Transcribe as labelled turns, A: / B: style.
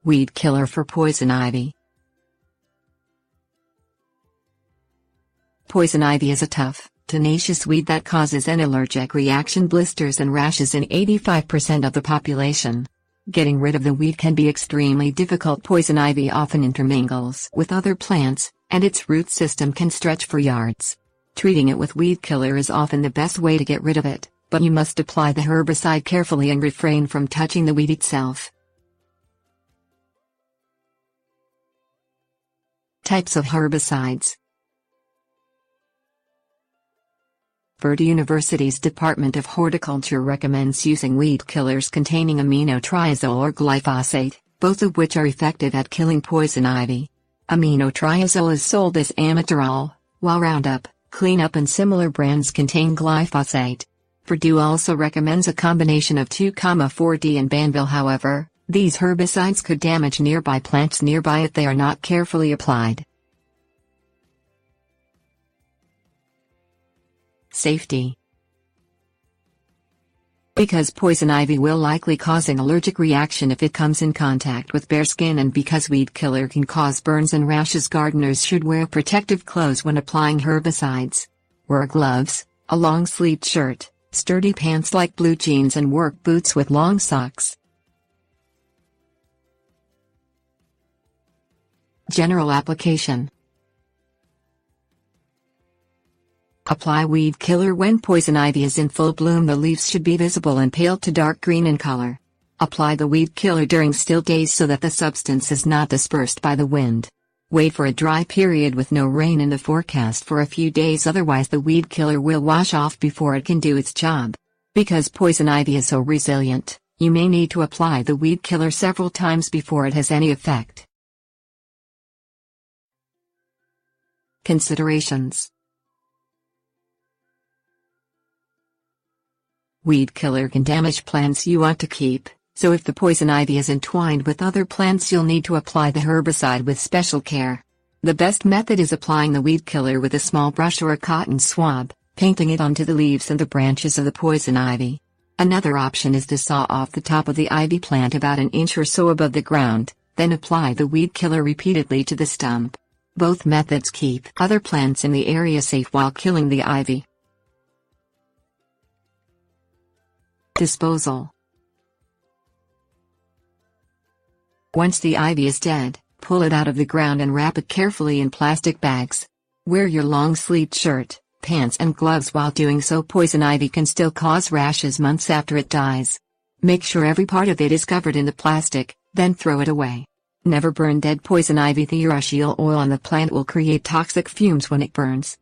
A: Weed killer for poison ivy. Poison ivy is a tough, tenacious weed that causes an allergic reaction, blisters and rashes in 85% of the population. Getting rid of the weed can be extremely difficult. Poison ivy often intermingles with other plants, and its root system can stretch for yards. Treating it with weed killer is often the best way to get rid of it, but you must apply the herbicide carefully and refrain from touching the weed itself. Types of herbicides. Purdue University's Department of Horticulture recommends using weed killers containing aminotriazole or glyphosate, both of which are effective at killing poison ivy. Aminotriazole is sold as Amaterol, while Roundup, Cleanup and similar brands contain glyphosate. Purdue also recommends a combination of 2,4-D and Banville. However, these herbicides could damage nearby plants nearby if they are not carefully applied. Safety. Because poison ivy will likely cause an allergic reaction if it comes in contact with bare skin, and because weed killer can cause burns and rashes, gardeners should wear protective clothes when applying herbicides. Wear gloves, a long-sleeved shirt, sturdy pants like blue jeans and work boots with long socks. General application. Apply weed killer when poison ivy is in full bloom. The leaves should be visible and pale to dark green in color. Apply the weed killer during still days so that the substance is not dispersed by the wind. Wait for a dry period with no rain in the forecast for a few days, otherwise the weed killer will wash off before it can do its job. Because poison ivy is so resilient, you may need to apply the weed killer several times before it has any effect. Considerations. Weed killer can damage plants you want to keep, so if the poison ivy is entwined with other plants, you'll need to apply the herbicide with special care. The best method is applying the weed killer with a small brush or a cotton swab, painting it onto the leaves and the branches of the poison ivy. Another option is to saw off the top of the ivy plant about an inch or so above the ground, then apply the weed killer repeatedly to the stump. Both methods keep other plants in the area safe while killing the ivy. Disposal. Once the ivy is dead, pull it out of the ground and wrap it carefully in plastic bags. Wear your long-sleeved shirt, pants and gloves while doing so. Poison ivy can still cause rashes months after it dies. Make sure every part of it is covered in the plastic, then throw it away. Never burn dead poison ivy. The urushiol oil on the plant will create toxic fumes when it burns.